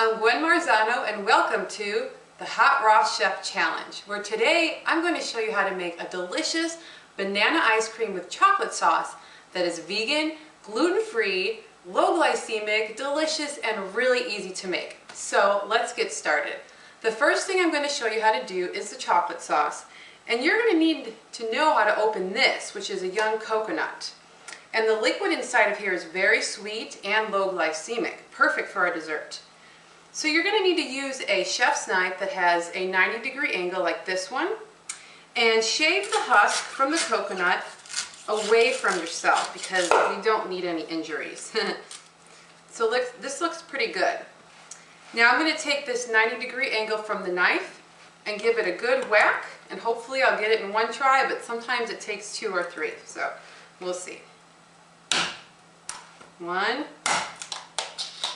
I'm Gwen Marzano and welcome to the Hot Raw Chef Challenge, where today I'm going to show you how to make a delicious banana ice cream with chocolate sauce that is vegan, gluten-free, low glycemic, delicious, and really easy to make. So let's get started. The first thing I'm going to show you how to do is the chocolate sauce. And you're going to need to know how to open this, which is a young coconut. And the liquid inside of here is very sweet and low glycemic, perfect for a dessert. So you're going to need to use a chef's knife that has a 90-degree angle like this one, and shave the husk from the coconut away from yourself because you don't need any injuries. So this looks pretty good. Now I'm going to take this 90-degree angle from the knife and give it a good whack, and hopefully I'll get it in one try, but sometimes it takes 2 or 3, so we'll see. 1,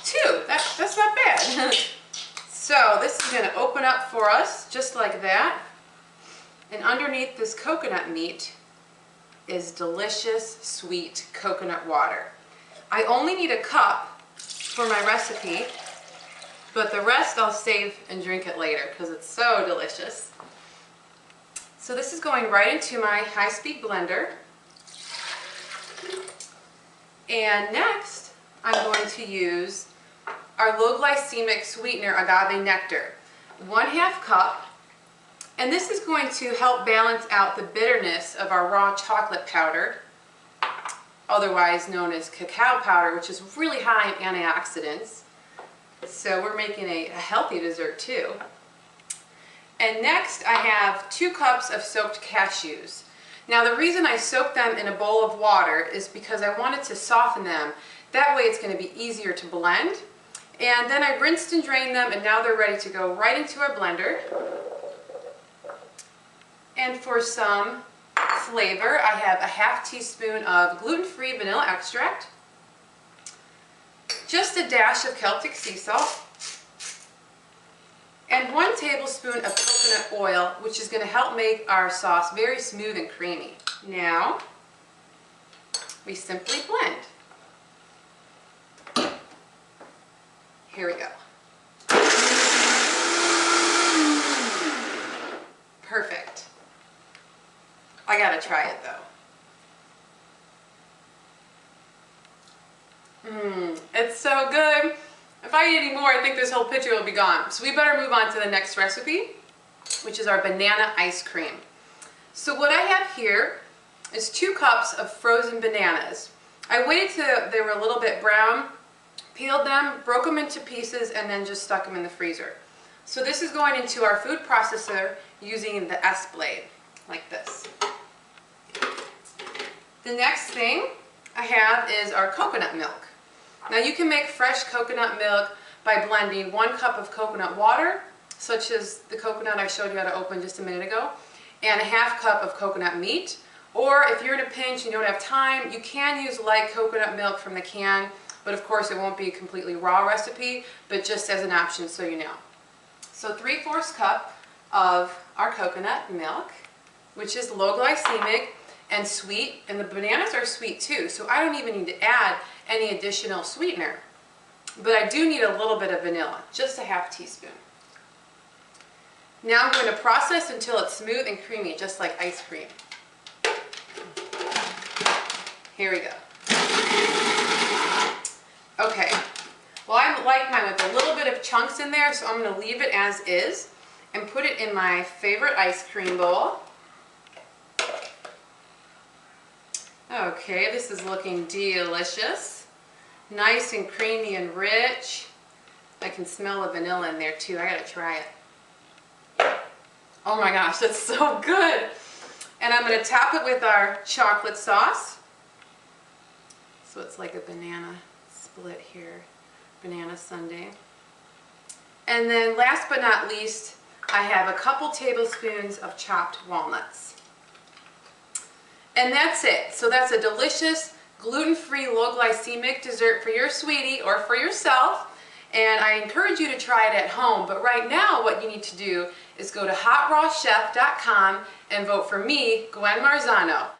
2, that's not bad. So this is going to open up for us just like that, and underneath this coconut meat is delicious sweet coconut water. I only need a cup for my recipe, but the rest I'll save and drink it later because it's so delicious. So this is going right into my high-speed blender. And next, I'm going to use our low glycemic sweetener agave nectar, 1/2 cup. And this is going to help balance out the bitterness of our raw chocolate powder, otherwise known as cacao powder, which is really high in antioxidants. So we're making a healthy dessert too. And next I have 2 cups of soaked cashews. Now the reason I soak them in a bowl of water is because I wanted to soften them. That way it's going to be easier to blend. And then I rinsed and drained them, and now they're ready to go right into our blender. And for some flavor, I have a 1/2 teaspoon of gluten-free vanilla extract, just a dash of Celtic sea salt, and 1 tablespoon of coconut oil, which is going to help make our sauce very smooth and creamy. Now, we simply blend. Here we go. Perfect. I gotta try it though. It's so good. If I eat any more, I think this whole pitcher will be gone. So we better move on to the next recipe, which is our banana ice cream. So what I have here is 2 cups of frozen bananas. I waited till they were a little bit brown, peeled them, broke them into pieces, and then just stuck them in the freezer. So this is going into our food processor using the S blade, like this. The next thing I have is our coconut milk. Now you can make fresh coconut milk by blending 1 cup of coconut water, such as the coconut I showed you how to open just a minute ago, and a 1/2 cup of coconut meat. Or if you're in a pinch and you don't have time, you can use light coconut milk from the can, but of course it won't be a completely raw recipe, but just as an option so you know. So 3/4 cup of our coconut milk, which is low glycemic and sweet, and the bananas are sweet too, so I don't even need to add any additional sweetener. But I do need a little bit of vanilla, just a 1/2 teaspoon. Now I'm going to process until it's smooth and creamy, just like ice cream. Here we go. Okay, well I like mine with a little bit of chunks in there, so I'm going to leave it as is and put it in my favorite ice cream bowl. Okay, this is looking delicious. Nice and creamy and rich. I can smell the vanilla in there too. I gotta try it. Oh my gosh, that's so good. And I'm going to top it with our chocolate sauce. So it's like a banana split here, banana sundae. And then last but not least, I have a couple tablespoons of chopped walnuts. And that's it. So that's a delicious, gluten-free, low glycemic dessert for your sweetie or for yourself. And I encourage you to try it at home. But right now, what you need to do is go to hotrawchef.com and vote for me, Gwen Marzano.